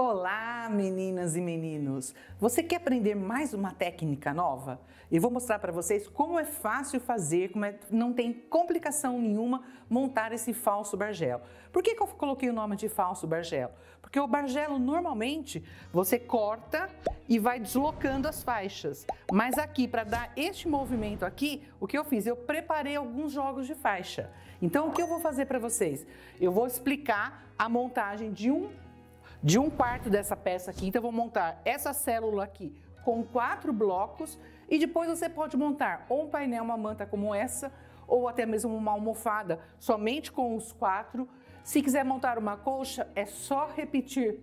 Olá, meninas e meninos! Você quer aprender mais uma técnica nova? Eu vou mostrar para vocês como é fácil fazer, não tem complicação nenhuma montar esse falso bargelo. Por que eu coloquei o nome de falso bargelo? Porque o bargelo normalmente você corta e vai deslocando as faixas. Mas aqui, para dar este movimento aqui, o que eu fiz? Eu preparei alguns jogos de faixa. Então, o que eu vou fazer para vocês? Eu vou explicar a montagem de um quarto dessa peça aqui. Então eu vou montar essa célula aqui com 4 blocos e depois você pode montar ou um painel, uma manta como essa, ou até mesmo uma almofada somente com os 4. Se quiser montar uma colcha, é só repetir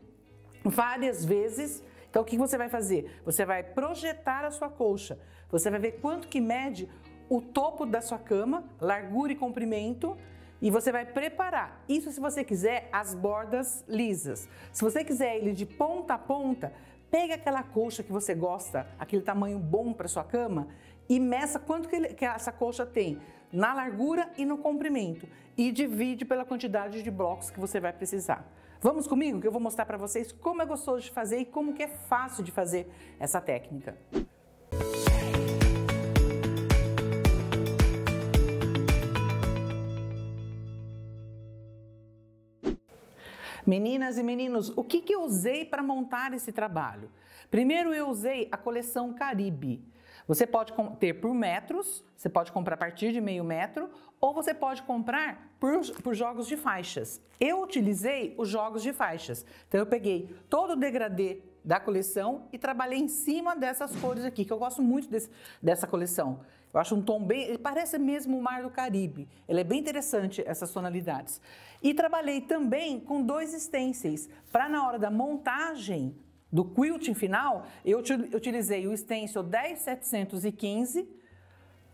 várias vezes. Então o que você vai fazer? Você vai projetar a sua colcha. Você vai ver quanto que mede o topo da sua cama, largura e comprimento. E você vai preparar, isso se você quiser, as bordas lisas. Se você quiser ele de ponta a ponta, pega aquela colcha que você gosta, aquele tamanho bom para sua cama e meça quanto que essa colcha tem na largura e no comprimento. E divide pela quantidade de blocos que você vai precisar. Vamos comigo que eu vou mostrar para vocês como é gostoso de fazer e como que é fácil de fazer essa técnica. Meninas e meninos, o que eu usei para montar esse trabalho? Primeiro eu usei a coleção Caribe. Você pode ter por metros, você pode comprar a partir de meio metro, ou você pode comprar por jogos de faixas. Eu utilizei os jogos de faixas. Então eu peguei todo o degradê da coleção e trabalhei em cima dessas cores aqui, que eu gosto muito dessa coleção. Eu acho um tom bem, ele parece mesmo o Mar do Caribe. Ele é bem interessante, essas tonalidades. E trabalhei também com 2 stencils, para na hora da montagem do quilting final, eu utilizei o stencil 10715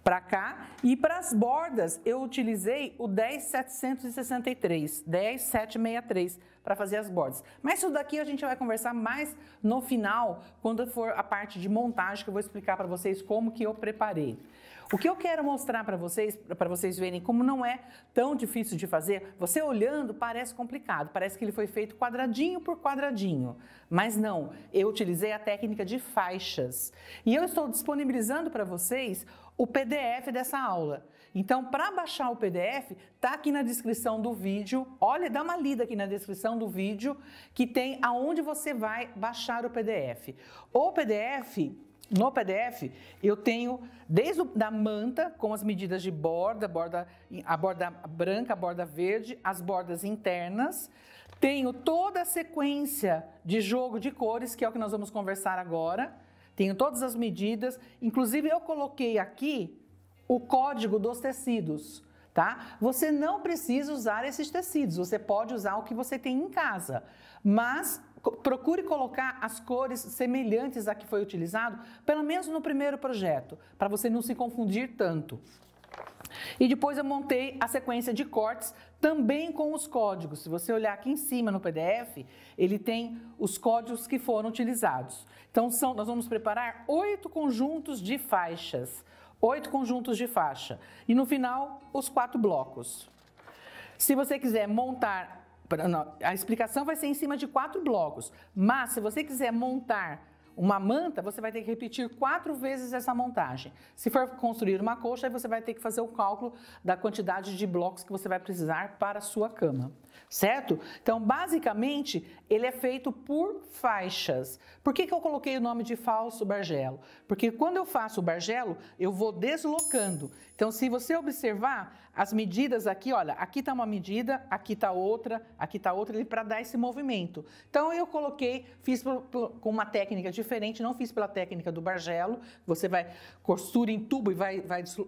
para cá e para as bordas eu utilizei o 10763 para fazer as bordas. Mas isso daqui a gente vai conversar mais no final, quando for a parte de montagem, que eu vou explicar para vocês como que eu preparei. O que eu quero mostrar para vocês verem como não é tão difícil de fazer, você olhando parece complicado, parece que ele foi feito quadradinho por quadradinho, mas não, eu utilizei a técnica de faixas e eu estou disponibilizando para vocês o PDF dessa aula. Então, para baixar o PDF, tá aqui na descrição do vídeo. Olha, dá uma lida aqui na descrição do vídeo que tem aonde você vai baixar o PDF. No PDF, eu tenho desde a manta com as medidas de borda, a borda branca, a borda verde, as bordas internas. Tenho toda a sequência de jogo de cores, que é o que nós vamos conversar agora. Tenho todas as medidas, inclusive eu coloquei aqui o código dos tecidos, tá? Você não precisa usar esses tecidos, você pode usar o que você tem em casa, mas procure colocar as cores semelhantes a que foi utilizado, pelo menos no primeiro projeto, para você não se confundir tanto. E depois eu montei a sequência de cortes também com os códigos. Se você olhar aqui em cima no PDF, ele tem os códigos que foram utilizados. Então nós vamos preparar 8 conjuntos de faixas. 8 conjuntos de faixa. E no final, os 4 blocos. Se você quiser montar, a explicação vai ser em cima de 4 blocos. Mas se você quiser montar uma manta, você vai ter que repetir 4 vezes essa montagem. Se for construir uma colcha, aí você vai ter que fazer o cálculo da quantidade de blocos que você vai precisar para a sua cama, certo? Então, basicamente, ele é feito por faixas. Por que eu coloquei o nome de falso bargelo? Porque quando eu faço o bargelo, eu vou deslocando. Então, se você observar as medidas aqui, olha, aqui está uma medida, aqui está outra, para dar esse movimento. Então, eu coloquei, fiz com uma técnica diferente, não fiz pela técnica do bargelo, você vai costura em tubo e vai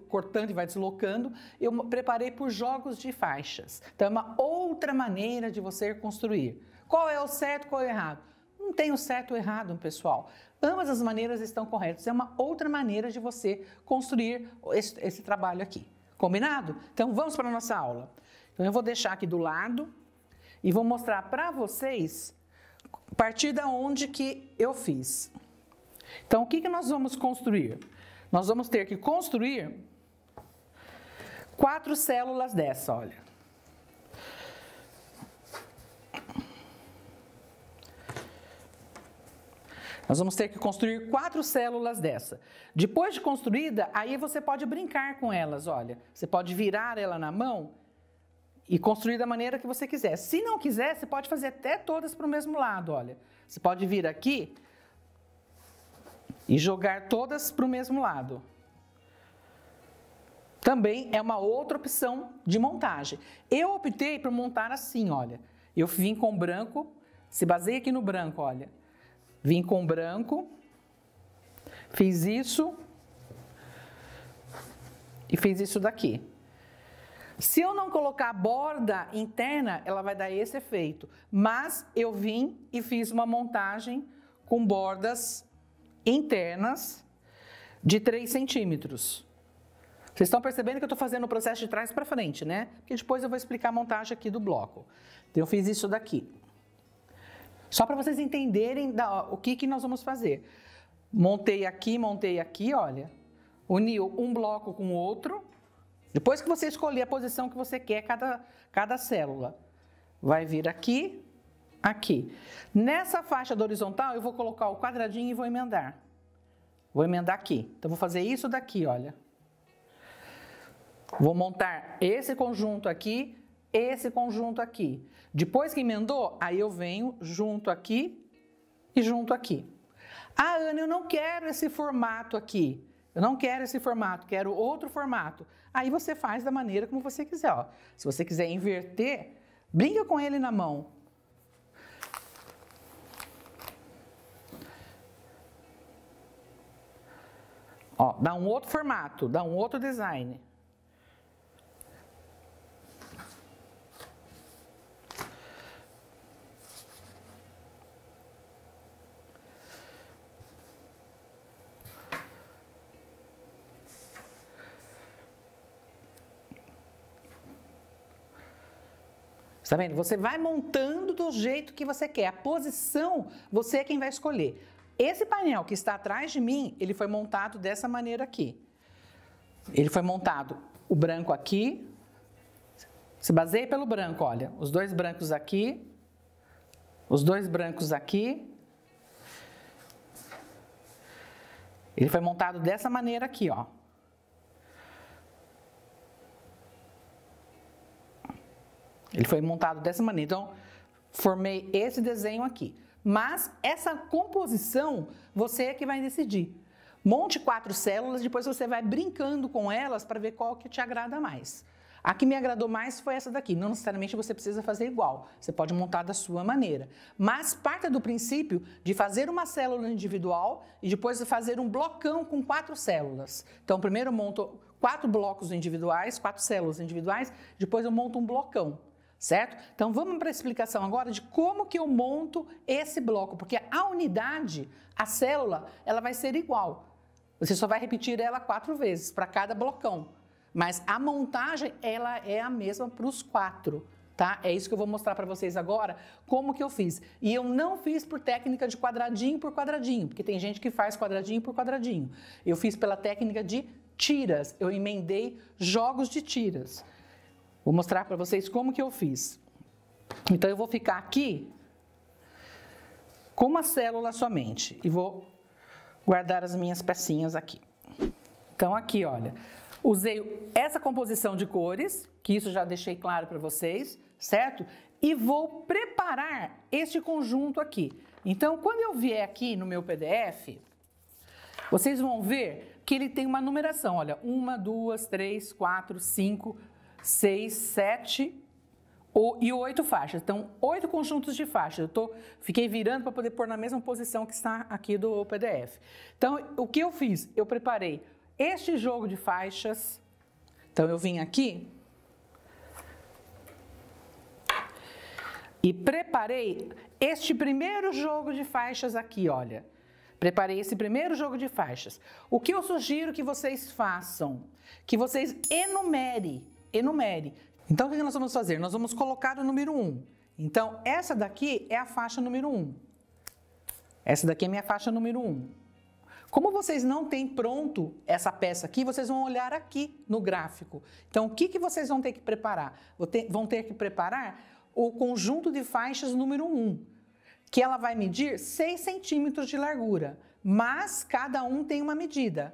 cortando e vai deslocando. Eu preparei por jogos de faixas. Então, é uma outra maneira de você construir. Qual é o certo, qual é o errado? Não tem o certo ou errado, pessoal. Ambas as maneiras estão corretas. É uma outra maneira de você construir esse trabalho aqui. Combinado? Então, vamos para a nossa aula. Então, eu vou deixar aqui do lado e vou mostrar para vocês a partir da onde que eu fiz. Então, o que nós vamos construir? Nós vamos ter que construir 4 células dessa, olha. Nós vamos ter que construir 4 células dessa. Depois de construída, aí você pode brincar com elas, olha. Você pode virar ela na mão e construir da maneira que você quiser. Se não quiser, você pode fazer até todas para o mesmo lado, olha. Você pode vir aqui e jogar todas para o mesmo lado. Também é uma outra opção de montagem. Eu optei por montar assim, olha. Eu vim com branco, se baseia aqui no branco, olha. Vim com branco, fiz isso e fiz isso daqui. Se eu não colocar a borda interna, ela vai dar esse efeito. Mas eu vim e fiz uma montagem com bordas internas de 3 centímetros. Vocês estão percebendo que eu estou fazendo o processo de trás para frente, né? Porque depois eu vou explicar a montagem aqui do bloco. Então, eu fiz isso daqui. Só para vocês entenderem o que nós vamos fazer. Montei aqui, olha. Uniu um bloco com o outro. Depois que você escolher a posição que você quer, cada célula. Vai vir aqui, aqui. Nessa faixa da horizontal, eu vou colocar o quadradinho e vou emendar. Vou emendar aqui. Então, vou fazer isso daqui, olha. Vou montar esse conjunto aqui, esse conjunto aqui. Depois que emendou, aí eu venho junto aqui e junto aqui. Ah, Ana, eu não quero esse formato aqui. Eu não quero esse formato, quero outro formato. Aí você faz da maneira como você quiser, ó. Se você quiser inverter, brinca com ele na mão. Ó, dá um outro formato, dá um outro design. Tá vendo? Você vai montando do jeito que você quer. A posição, você é quem vai escolher. Esse painel que está atrás de mim, ele foi montado dessa maneira aqui. Ele foi montado o branco aqui. Se baseia pelo branco, olha. Os 2 brancos aqui. Os 2 brancos aqui. Ele foi montado dessa maneira aqui, ó. Ele foi montado dessa maneira. Então, formei esse desenho aqui. Mas essa composição, você é que vai decidir. Monte 4 células, depois você vai brincando com elas para ver qual que te agrada mais. A que me agradou mais foi essa daqui. Não necessariamente você precisa fazer igual. Você pode montar da sua maneira. Mas parta do princípio de fazer uma célula individual e depois fazer um blocão com 4 células. Então, primeiro eu monto 4 blocos individuais, 4 células individuais, depois eu monto um blocão. Certo? Então, vamos para a explicação agora de como que eu monto esse bloco, porque a unidade, a célula, ela vai ser igual. Você só vai repetir ela 4 vezes para cada blocão, mas a montagem, ela é a mesma para os 4, tá? É isso que eu vou mostrar para vocês agora, como que eu fiz. E eu não fiz por técnica de quadradinho por quadradinho, porque tem gente que faz quadradinho por quadradinho. Eu fiz pela técnica de tiras, eu emendei jogos de tiras. Vou mostrar para vocês como que eu fiz. Então, eu vou ficar aqui com uma célula somente e vou guardar as minhas pecinhas aqui. Então, aqui, olha, usei essa composição de cores, que isso já deixei claro para vocês, certo? E vou preparar este conjunto aqui. Então, quando eu vier aqui no meu PDF, vocês vão ver que ele tem uma numeração, olha, 1, 2, 3, 4, 5... 6, 7 e 8 faixas. Então, 8 conjuntos de faixas. Fiquei virando para poder pôr na mesma posição que está aqui do PDF. Então, o que eu fiz? Eu preparei este jogo de faixas. Então, eu vim aqui e preparei este primeiro jogo de faixas aqui, olha. Preparei esse primeiro jogo de faixas. O que eu sugiro que vocês façam? Que vocês enumerem. Então, o que nós vamos fazer? Nós vamos colocar o número 1. Então, essa daqui é a faixa número 1. Essa daqui é a minha faixa número 1. Como vocês não têm pronto essa peça aqui, vocês vão olhar aqui no gráfico. Então, o que vocês vão ter que preparar? Vão ter que preparar o conjunto de faixas número 1. que ela vai medir 6 centímetros de largura, mas cada um tem uma medida,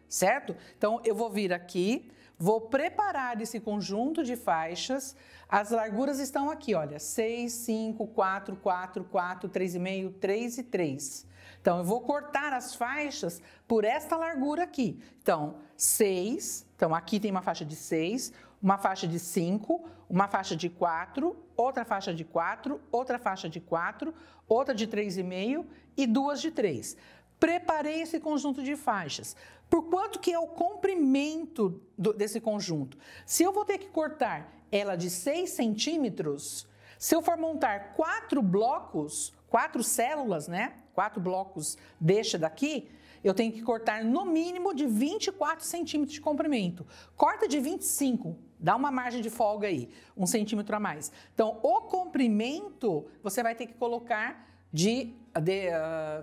certo? Então, eu vou vir aqui, vou preparar esse conjunto de faixas, as larguras estão aqui, olha, 6, 5, 4, 4, 4, 3,5, 3 e 3. Então, eu vou cortar as faixas por esta largura aqui. Então, 6, então aqui tem uma faixa de 6, uma faixa de 5, uma faixa de 4, outra faixa de 4, outra faixa de 4, outra de 3,5 e duas de 3. Preparei esse conjunto de faixas. Por quanto que é o comprimento desse conjunto? Se eu vou ter que cortar ela de 6 centímetros, se eu for montar 4 blocos, 4 células, né? 4 blocos deste daqui, eu tenho que cortar no mínimo de 24 centímetros de comprimento. Corta de 25, dá uma margem de folga aí, 1 centímetro a mais. Então, o comprimento, você vai ter que colocar de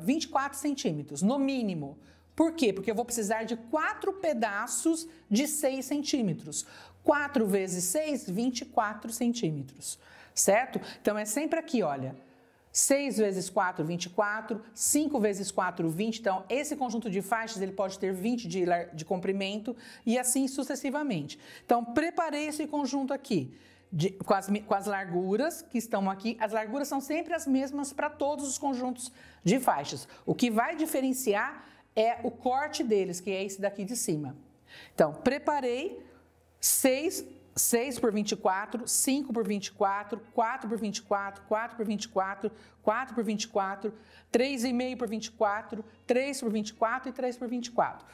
24 centímetros, no mínimo. Por quê? Porque eu vou precisar de 4 pedaços de 6 centímetros. 4 vezes 6, 24 centímetros, certo? Então, é sempre aqui, olha. 6 vezes 4, 24, 5 vezes 4, 20. Então, esse conjunto de faixas, ele pode ter 20 de comprimento e assim sucessivamente. Então, preparei esse conjunto aqui com as larguras que estão aqui. As larguras são sempre as mesmas para todos os conjuntos de faixas. O que vai diferenciar é o corte deles, que é esse daqui de cima. Então, preparei 6 por 24, 5 por 24, 4 por 24, 4 por 24, 4 por 24, 3,5 por 24, 3 por 24 e 3 por 24.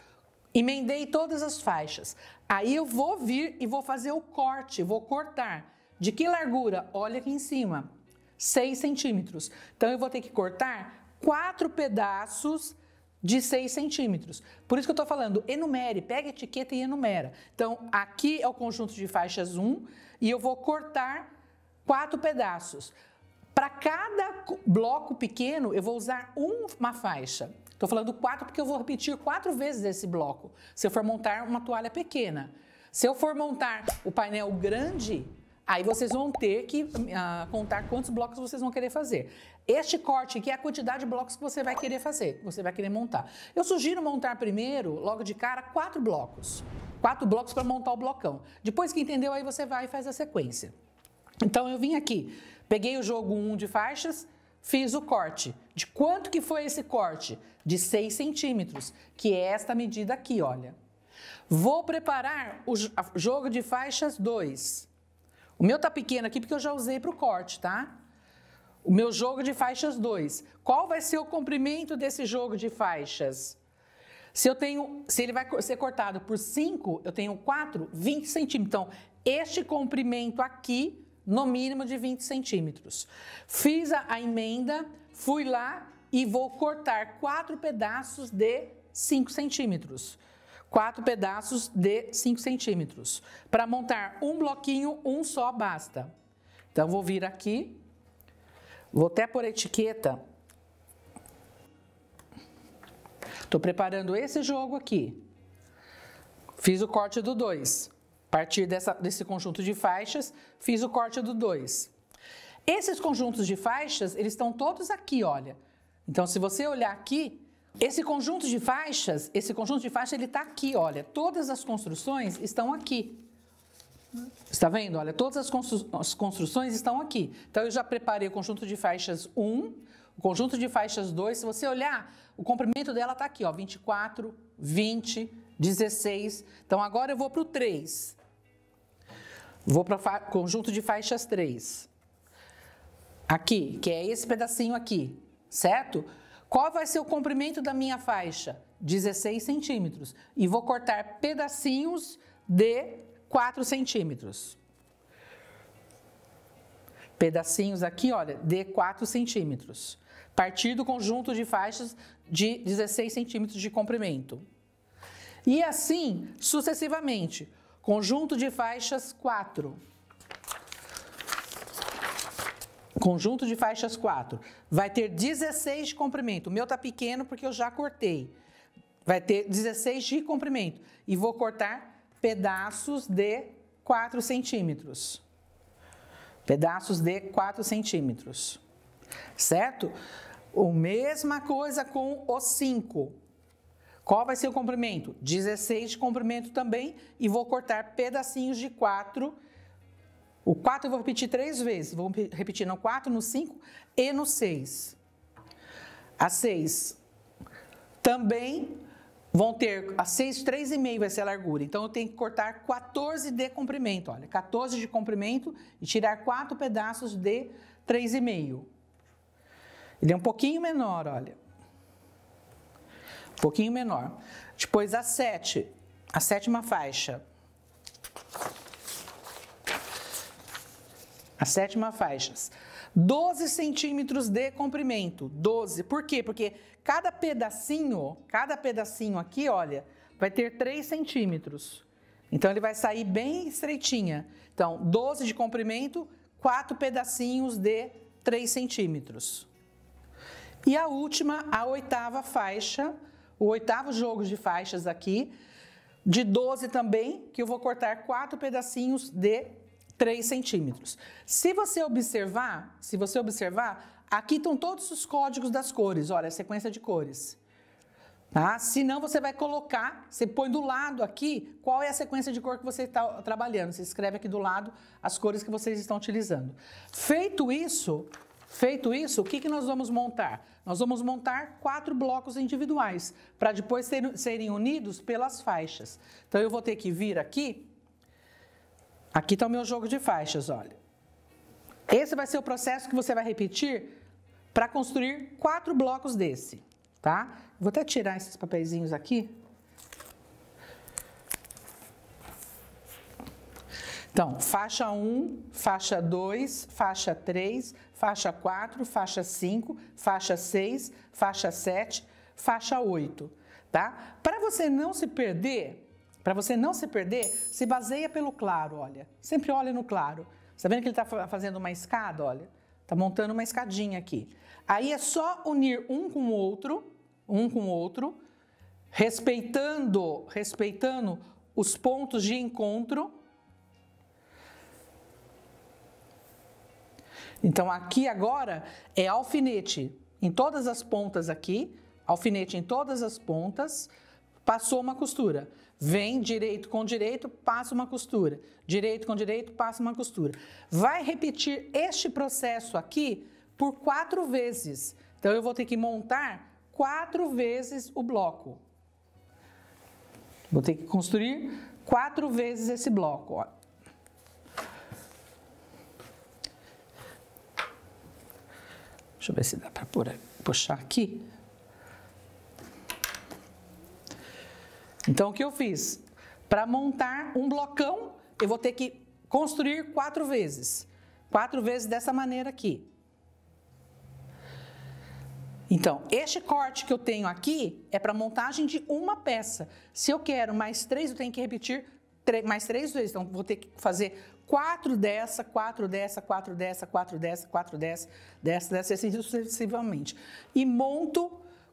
Emendei todas as faixas. Aí eu vou vir e vou fazer o corte, vou cortar. De que largura? Olha aqui em cima, 6 centímetros. Então, eu vou ter que cortar 4 pedaços de 6 centímetros. Por isso que eu estou falando, enumere, pega a etiqueta e enumera. Então, aqui é o conjunto de faixas 1 e eu vou cortar 4 pedaços. Para cada bloco pequeno, eu vou usar uma faixa. Estou falando 4 porque eu vou repetir 4 vezes esse bloco, se eu for montar uma toalha pequena. Se eu for montar o painel grande, aí vocês vão ter que contar quantos blocos vocês vão querer fazer. Este corte aqui é a quantidade de blocos que você vai querer fazer, que você vai querer montar. Eu sugiro montar primeiro, logo de cara, 4 blocos. 4 blocos para montar o blocão. Depois que entendeu, aí você vai e faz a sequência. Então, eu vim aqui, peguei o jogo 1 de faixas, fiz o corte. De quanto que foi esse corte? De 6 centímetros, que é esta medida aqui, olha. Vou preparar o jogo de faixas 2. O meu tá pequeno aqui porque eu já usei para o corte, tá? O meu jogo de faixas 2. Qual vai ser o comprimento desse jogo de faixas? Se ele vai ser cortado por 5, eu tenho 4, 20 centímetros. Então, este comprimento aqui, no mínimo de 20 centímetros. Fiz a emenda, fui lá e vou cortar 4 pedaços de 5 centímetros. 4 pedaços de 5 centímetros. Para montar um bloquinho, um só basta. Então, vou vir aqui, vou até pôr a etiqueta. Estou preparando esse jogo aqui. Fiz o corte do 2. A partir desse conjunto de faixas, fiz o corte do 2. Esses conjuntos de faixas, eles estão todos aqui, olha. Então, se você olhar aqui, esse conjunto de faixas, ele está aqui, olha. Todas as construções estão aqui. Está vendo? Olha, todas as construções estão aqui. Então, eu já preparei o conjunto de faixas 1, o conjunto de faixas 2. Se você olhar, o comprimento dela está aqui, ó, 24, 20, 16. Então, agora eu vou para o 3. Vou para o conjunto de faixas 3. Aqui, que é esse pedacinho aqui, certo? Qual vai ser o comprimento da minha faixa? 16 centímetros. E vou cortar pedacinhos de 4 centímetros. Pedacinhos aqui, olha, de 4 centímetros. A partir do conjunto de faixas de 16 centímetros de comprimento. E assim, sucessivamente. Conjunto de faixas 4. Conjunto de faixas 4. Vai ter 16 de comprimento. O meu tá pequeno porque eu já cortei. Vai ter 16 de comprimento. E vou cortar pedaços de 4 centímetros. Pedaços de 4 centímetros. certo? A mesma coisa com o 5. Qual vai ser o comprimento? 16 de comprimento também, e vou cortar pedacinhos de 4. O 4 eu vou repetir 3 vezes, vou repetir no 4, no 5 e no 6. A 6 também vão ter, a 6, 3,5 vai ser a largura, então eu tenho que cortar 14 de comprimento, olha, 14 de comprimento e tirar 4 pedaços de 3,5. Ele é um pouquinho menor, olha. Um pouquinho menor. Depois a 7, a 7ª faixa. As 7ª faixa. 12 centímetros de comprimento. 12. Por quê? Porque cada pedacinho aqui, olha, vai ter 3 centímetros. Então, ele vai sair bem estreitinha. Então, 12 de comprimento, 4 pedacinhos de 3 centímetros. E a última, a 8ª faixa, o 8º jogo de faixas aqui, de 12 também, que eu vou cortar 4 pedacinhos de 3 centímetros. Se você observar, aqui estão todos os códigos das cores, olha, a sequência de cores. Tá? Se não, você vai colocar, você põe do lado aqui, qual é a sequência de cor que você está trabalhando. Você escreve aqui do lado as cores que vocês estão utilizando. Feito isso, o que nós vamos montar? Nós vamos montar 4 blocos individuais, para depois serem unidos pelas faixas. Então, eu vou ter que vir aqui. Aqui está o meu jogo de faixas, olha. Esse vai ser o processo que você vai repetir para construir 4 blocos desse, tá? Vou até tirar esses papeizinhos aqui. Então, faixa 1, faixa 2, faixa 3, faixa 4, faixa 5, faixa 6, faixa 7, faixa 8, tá? Para você não se perder, se baseia pelo claro, olha. Sempre olha no claro. Você tá vendo que ele está fazendo uma escada, olha? Está montando uma escadinha aqui. Aí é só unir um com o outro, respeitando os pontos de encontro. Então, aqui agora é alfinete em todas as pontas aqui, alfinete em todas as pontas, passou uma costura. Vem direito com direito, passa uma costura. Direito com direito, passa uma costura. Vai repetir este processo aqui por 4 vezes. Então, eu vou ter que montar 4 vezes o bloco. Vou ter que construir 4 vezes esse bloco, ó. Deixa eu ver se dá para puxar aqui. Então, o que eu fiz? Para montar um blocão, eu vou ter que construir 4 vezes. 4 vezes dessa maneira aqui. Então, este corte que eu tenho aqui é para montagem de uma peça. Se eu quero mais 3, eu tenho que repetir mais 3 vezes. Então, vou ter que fazer 4 dessa, 4 dessa, 4 dessa, 4 dessa, 4 dessa, assim sucessivamente. E monto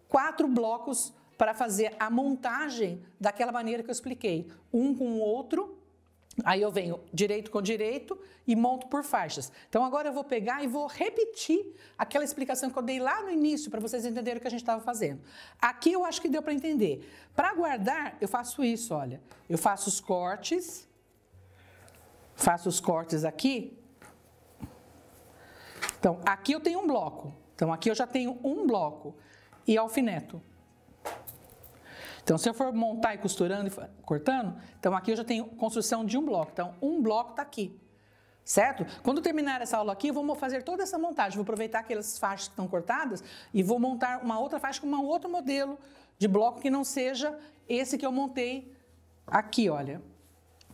4 blocos para fazer a montagem daquela maneira que eu expliquei. Um com o outro, aí eu venho direito com direito e monto por faixas. Então, agora eu vou pegar e vou repetir aquela explicação que eu dei lá no início, para vocês entenderem o que a gente estava fazendo. Aqui eu acho que deu para entender. Para guardar, eu faço isso, olha. Eu faço os cortes aqui. Então, aqui eu tenho um bloco. Então, aqui eu já tenho um bloco e alfineto. Então, se eu for montar e costurando e cortando, então aqui eu já tenho construção de um bloco. Então, um bloco está aqui, certo? Quando terminar essa aula aqui, eu vou fazer toda essa montagem. Vou aproveitar aquelas faixas que estão cortadas e vou montar uma outra faixa com um outro modelo de bloco que não seja esse que eu montei aqui, olha.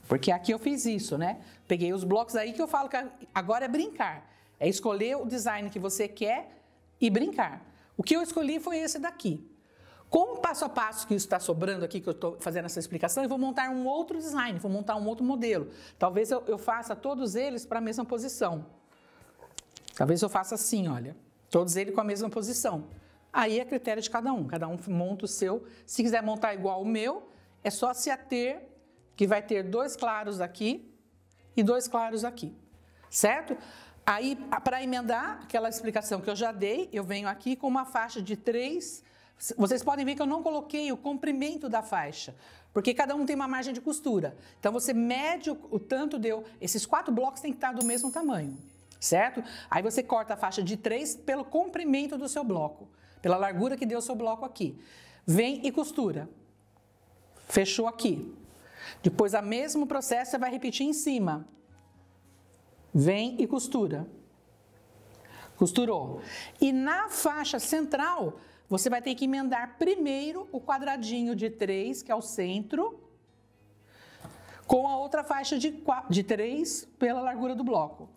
Porque aqui eu fiz isso, né? Peguei os blocos aí que eu falo que agora é brincar. É escolher o design que você quer e brincar. O que eu escolhi foi esse daqui. Com o passo a passo que isso está sobrando aqui, que eu estou fazendo essa explicação, eu vou montar um outro design, vou montar um outro modelo. Talvez eu faça todos eles para a mesma posição. Talvez eu faça assim, olha, todos eles com a mesma posição. Aí é critério de cada um monta o seu. Se quiser montar igual o meu, é só se ater que vai ter 2 claros aqui e 2 claros aqui, certo? Aí, para emendar aquela explicação que eu já dei, eu venho aqui com uma faixa de 3. Vocês podem ver que eu não coloquei o comprimento da faixa, porque cada um tem uma margem de costura. Então, você mede o tanto deu. Esses 4 blocos têm que estar do mesmo tamanho, certo? Aí você corta a faixa de 3 pelo comprimento do seu bloco, pela largura que deu o seu bloco aqui. Vem e costura. Fechou aqui. Depois, o mesmo processo você vai repetir em cima. Vem e costura. Costurou. E na faixa central, você vai ter que emendar primeiro o quadradinho de 3, que é o centro, com a outra faixa de 3 pela largura do bloco.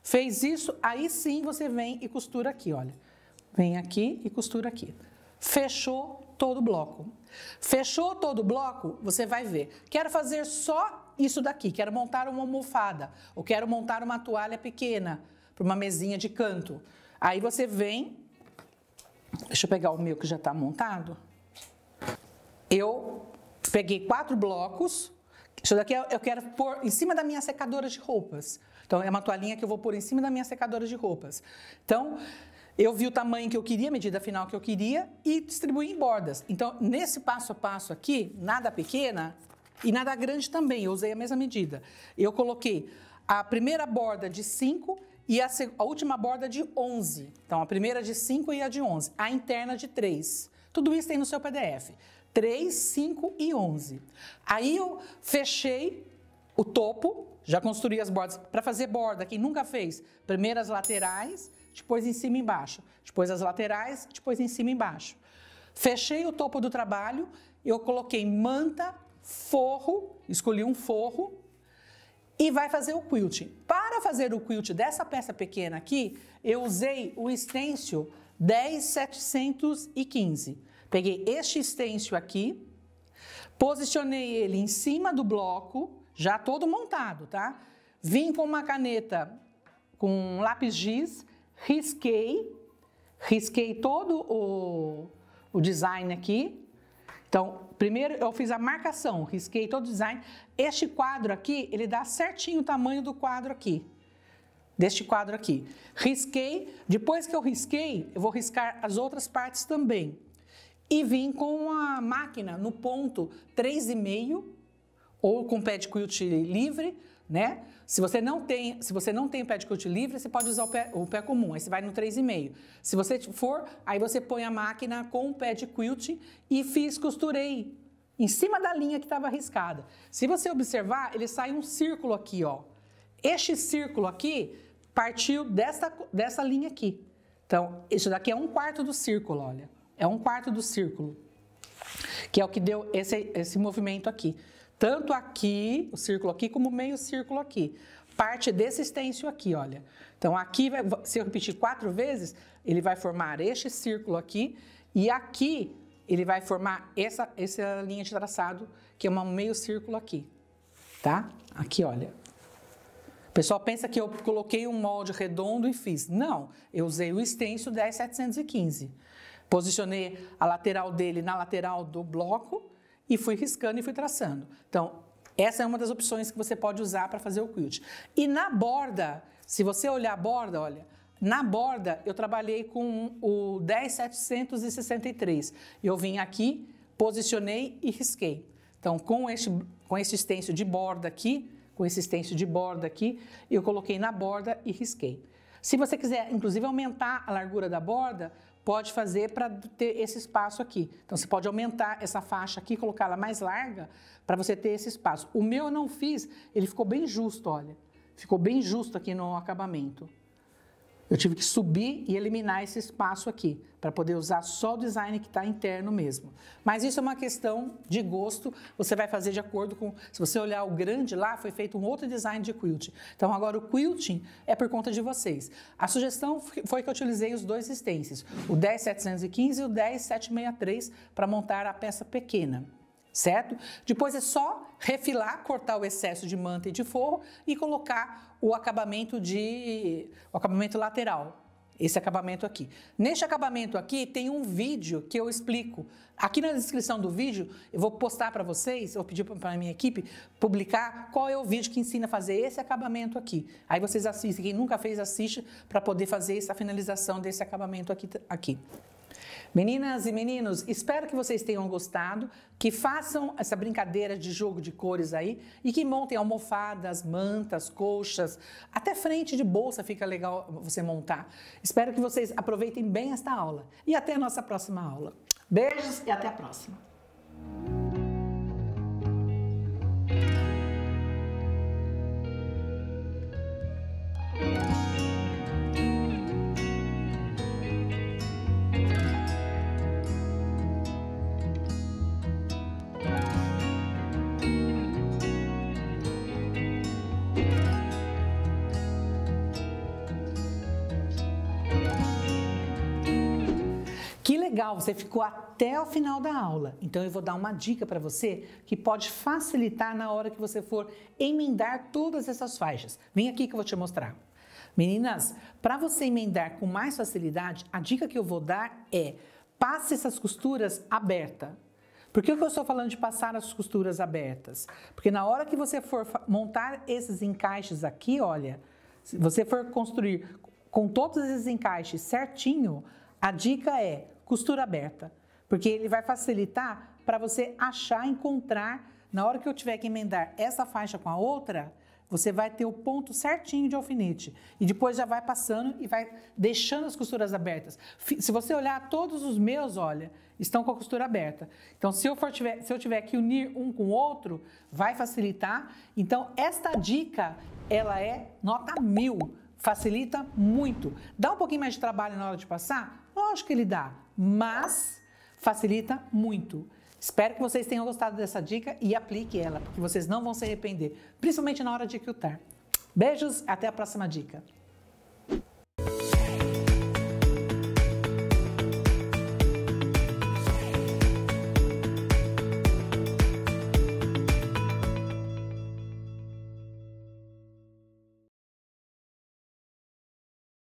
Fez isso, aí sim você vem e costura aqui, olha. Vem aqui e costura aqui. Fechou todo o bloco. Fechou todo o bloco, você vai ver. Quero fazer só isso daqui, quero montar uma almofada, ou quero montar uma toalha pequena, para uma mesinha de canto. Aí você vem, deixa eu pegar o meu que já está montado. Eu peguei 4 blocos, isso daqui eu quero pôr em cima da minha secadora de roupas. Então, é uma toalhinha que eu vou pôr em cima da minha secadora de roupas. Então, eu vi o tamanho que eu queria, a medida final que eu queria e distribuí em bordas. Então, nesse passo a passo aqui, nada pequena e nada grande também, eu usei a mesma medida. Eu coloquei a primeira borda de 5 e a última borda de 11. Então, a primeira de 5 e a de 11. A interna de 3. Tudo isso tem no seu PDF. 3, 5 e 11. Aí eu fechei o topo, já construí as bordas. Para fazer borda, quem nunca fez, primeiro as laterais, depois em cima e embaixo. Depois as laterais, depois em cima e embaixo. Fechei o topo do trabalho, eu coloquei manta, forro, escolhi um forro e vai fazer o quilt. Para fazer o quilt dessa peça pequena aqui, eu usei o stencil 10715. Peguei este stencil aqui, posicionei ele em cima do bloco, já todo montado, tá? Vim com uma caneta com lápis giz, risquei todo o design aqui. Então, primeiro eu fiz a marcação, risquei todo o design. Este quadro aqui, ele dá certinho o tamanho do quadro aqui, deste quadro aqui. Risquei, depois que eu risquei, eu vou riscar as outras partes também. E vim com a máquina no ponto 3,5 ou com pé de quilt livre, né? Se você não tem pé de quilt livre, você pode usar o pé comum, aí você vai no 3,5. Se você for, aí você põe a máquina com o pé de quilt e costurei em cima da linha que estava riscada. Se você observar, ele sai um círculo aqui, ó. Este círculo aqui partiu dessa linha aqui. Então, isso daqui é 1/4 do círculo, olha. É 1/4 do círculo, que é o que deu esse movimento aqui. Tanto aqui, o círculo aqui, como meio círculo aqui. Parte desse stencil aqui, olha. Então, aqui, se eu repetir 4 vezes, ele vai formar este círculo aqui. E aqui, ele vai formar essa linha de traçado, que é um meio círculo aqui. Tá? Aqui, olha. O pessoal pensa que eu coloquei um molde redondo e fiz. Não, eu usei o stencil 10715. Posicionei a lateral dele na lateral do bloco e fui riscando e fui traçando. Então, essa é uma das opções que você pode usar para fazer o quilt. E na borda, se você olhar a borda, olha, na borda eu trabalhei com o 10763. Eu vim aqui, posicionei e risquei. Então, com esse stencil de borda aqui, eu coloquei na borda e risquei. Se você quiser, inclusive, aumentar a largura da borda, pode fazer para ter esse espaço aqui. Então, você pode aumentar essa faixa aqui, colocá-la mais larga, para você ter esse espaço. O meu eu não fiz, ele ficou bem justo, olha. Ficou bem justo aqui no acabamento. Eu tive que subir e eliminar esse espaço aqui, para poder usar só o design que está interno mesmo. Mas isso é uma questão de gosto, você vai fazer de acordo com... Se você olhar o grande lá, foi feito um outro design de quilt. Então, agora o quilting é por conta de vocês. A sugestão foi que eu utilizei os 2 stencils, o 10715 e o 10763, para montar a peça pequena. Certo? Depois é só refilar, cortar o excesso de manta e de forro e colocar o acabamento lateral. esse acabamento aqui. Neste acabamento aqui tem um vídeo que eu explico. Aqui na descrição do vídeo eu vou postar para vocês, eu pedi para a minha equipe publicar qual é o vídeo que ensina a fazer esse acabamento aqui. Aí vocês assistem, quem nunca fez assiste para poder fazer essa finalização desse acabamento aqui. Meninas e meninos, espero que vocês tenham gostado, que façam essa brincadeira de jogo de cores aí e que montem almofadas, mantas, colchas, até frente de bolsa fica legal você montar. Espero que vocês aproveitem bem esta aula e até a nossa próxima aula. Beijos e até a próxima! Que legal, você ficou até o final da aula. Então eu vou dar uma dica para você que pode facilitar na hora que você for emendar todas essas faixas. Vem aqui que eu vou te mostrar. Meninas, para você emendar com mais facilidade, a dica que eu vou dar é passe essas costuras abertas. Por que eu estou falando de passar as costuras abertas? Porque na hora que você for montar esses encaixes aqui, olha, se você for construir com todos esses encaixes certinho, a dica é costura aberta, porque ele vai facilitar para você achar, encontrar, na hora que eu tiver que emendar essa faixa com a outra, você vai ter o ponto certinho de alfinete e depois já vai passando e vai deixando as costuras abertas. Se você olhar, todos os meus, olha, estão com a costura aberta. Então, se eu tiver que unir um com o outro, vai facilitar. Então, esta dica, ela é nota 1000. Facilita muito. Dá um pouquinho mais de trabalho na hora de passar? Lógico que ele dá, mas facilita muito. Espero que vocês tenham gostado dessa dica e aplique ela, porque vocês não vão se arrepender, principalmente na hora de quiltar. Beijos, até a próxima dica.